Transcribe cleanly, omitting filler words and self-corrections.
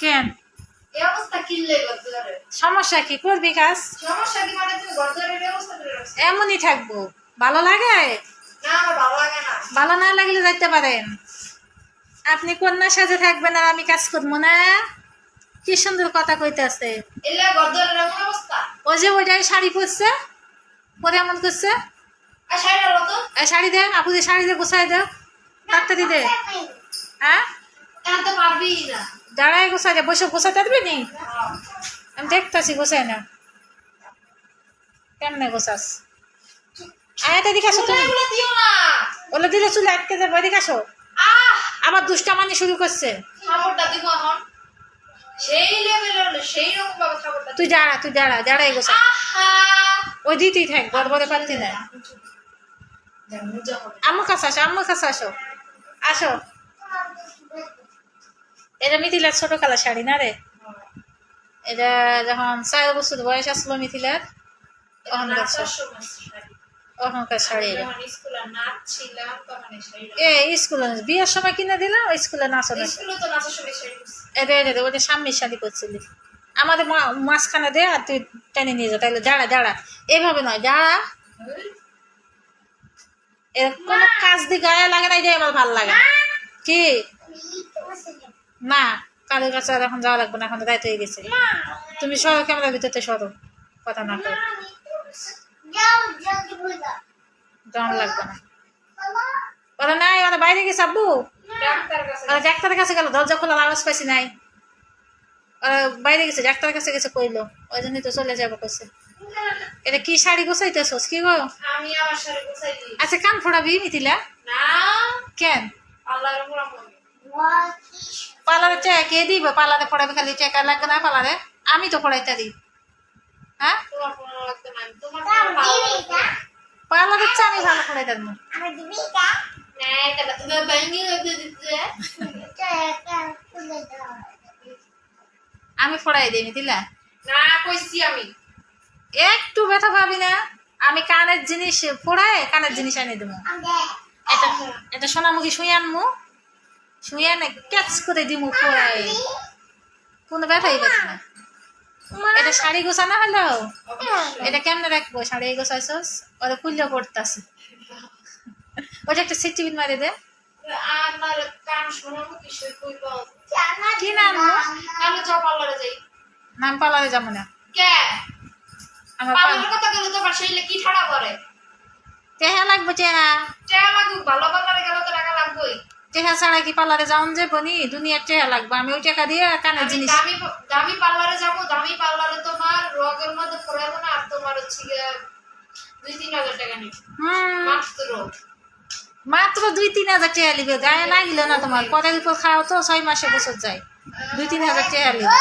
কেন এই অবস্থা কিনলে গদ্দারে সমস্যা কি করবি কাজ? সমস্যা কি মানে তুমি গদ্দারের ব্যবস্থা করে রাখছো? এমনই থাকবো। ভালো লাগে? না আমার ভালো লাগে না। ভালো না লাগলে যাইতে পারেন। আপনি কন্যার সাথে থাকবেন আর আমি কাজ করবো না? কি সুন্দর কথা কইতেছে। এলে গদ্দারের এমন অবস্থা। ও যে ওইটাই শাড়ি পরছে, পরে এমন করছে। আর শাড়িটা রত এই শাড়ি দে, আপু যে শাড়ি দে, গোছাই দে, তাড়াতাড়ি দে। হ্যাঁ এখন তো পারবি না। দাঁড়ায় গোছাই দে, বসে গোছাতে পারবি নি? আমি দেখতেছি গোছাই না কেমনে গোছাস। আয় এদিকে আসো তুমি। এগুলো দিও না। ওগুলো দিলে চুলে আটকে যাবে, এদিকে আসো। আবার দুষ্টামানি শুরু করছে। খাবারটা দিব এখন সেই লেভেলের সেই রকম ভাবে খাবারটা তুই দাঁড়া, তুই দাঁড়া, দাঁড়াই গোছা। আহা ওই দিতেই থাক, বড় পারতি না। মজা হবে। আম্মুর কাছে আসো, আম্মুর কাছে আসো, আসো। এটা মিথিলার ছোট কালা শাড়ি না রে? এটা যখন 4 বছর বয়স আসলো মিথিলার তখনকার শাড়ি। এটা স্কুলে নাচছিলাম তখন এই শাড়িটা স্কুলে বিয়ের সময় কিনে দিলাম, ওই স্কুলে নাচো না। স্কুলে তো নাচার সময় শাড়ি পরছি। এটা ওদের সামনের শাড়ি করছিলি আমাদের মাঝখানে দে আর তুই টেনে নিয়ে যা। তাহলে দাঁড়া দাঁড়া, এইভাবে নয়, দাঁড়া। কোনো কাজ দিয়ে গায়ে লাগে না, এটাই আমার ভালো লাগে। কি না কারোর কাছে আর এখন যাওয়া লাগবে না, এখন দায়িত্ব হয়ে গেছে। তুমি সরো, ক্যামেরার ভিতরে সরো, কথা না করো, যাওয়া লাগবে না। ওরা নাই, ওরা বাইরে গেছে আব্বু, ডাক্তার কাছে ওরা ডাক্তারের কাছে গেল, দরজা খোলার আওয়াজ পাইছি নাই। ওরা বাইরে গেছে, ডাক্তারের কাছে গেছে কইলো, ওই জন্যই তো চলে যাবো কইছে। এটা কি শাড়ি গোছাইতেছস কি গো? আমি আমার শাড়ি গোছাই দিই আচ্ছা কান ফোড়াবি মিথিলা? না কেন? আল্লাহর উপর আমার পার্লারে টাকা কে দিব? পার্লারে পড়াবে, খালি টাকা লাগবে না পার্লারে? আমি তো পড়াইতে দিই। হ্যাঁ তোমার কোনো লাগতে নাই তোমার কোনো ভালো লাগবে না। পার্লারের চা আমি ভালো পড়াইতে দেবো। না এটা তুমি বাইঙ্গি হতে দিতে আমি পড়াই দিই মিথিলা। না কইছি আমি একটু ব্যথা পাবি না। আমি কানের জিনিস পড়াই, কানের জিনিস এনে দেবো। এটা এটা সোনামুখী শুয়ে আনমু, শুয়ে আনে ক্যাচ করে দিমু পড়াই, কোনো ব্যথাই পাবি না। এটা শাড়ি গোছানো হলো, এটা কেমনে রাখবো? শাড়ি গোছাইছস, ওরা খুললে পড়তাছে। ওটা একটা সিট টিফিন মারি দে। আমার কান শোনাবো কিসের কইবা কি নাম? আমি তো পার্লারে যাই নাম পার্লারে যাবো না। কে আমার পার্লারের কথা গেলে তো বাসাইলে কি ঠাড়া করে টেহা লাগবে, টেহা। টাকা লাগুক ভালো পার্লারে গেলে তো টাকা লাগবেই। টেহা ছাড়া কি পার্লারে যাওন যাবো নি? দুনিয়ার টেহা লাগবে। আমি ওই টাকা দিয়ে কানের আমি জিনিস দামি দামি পার্লারে যাবো, দামি পার্লারে তোমার রগের মধ্যে পড়াবো না, আর তোমার হচ্ছে 2-3 হাজার টাকা নিবে মাত্র। মাত্র 2-3 হাজার টাকা লিবে, গায়ে লাগিল না তোমার। পরের উপর খাও তো 6 মাসে বছর যায়, 2-3 হাজার টাকা লিবে।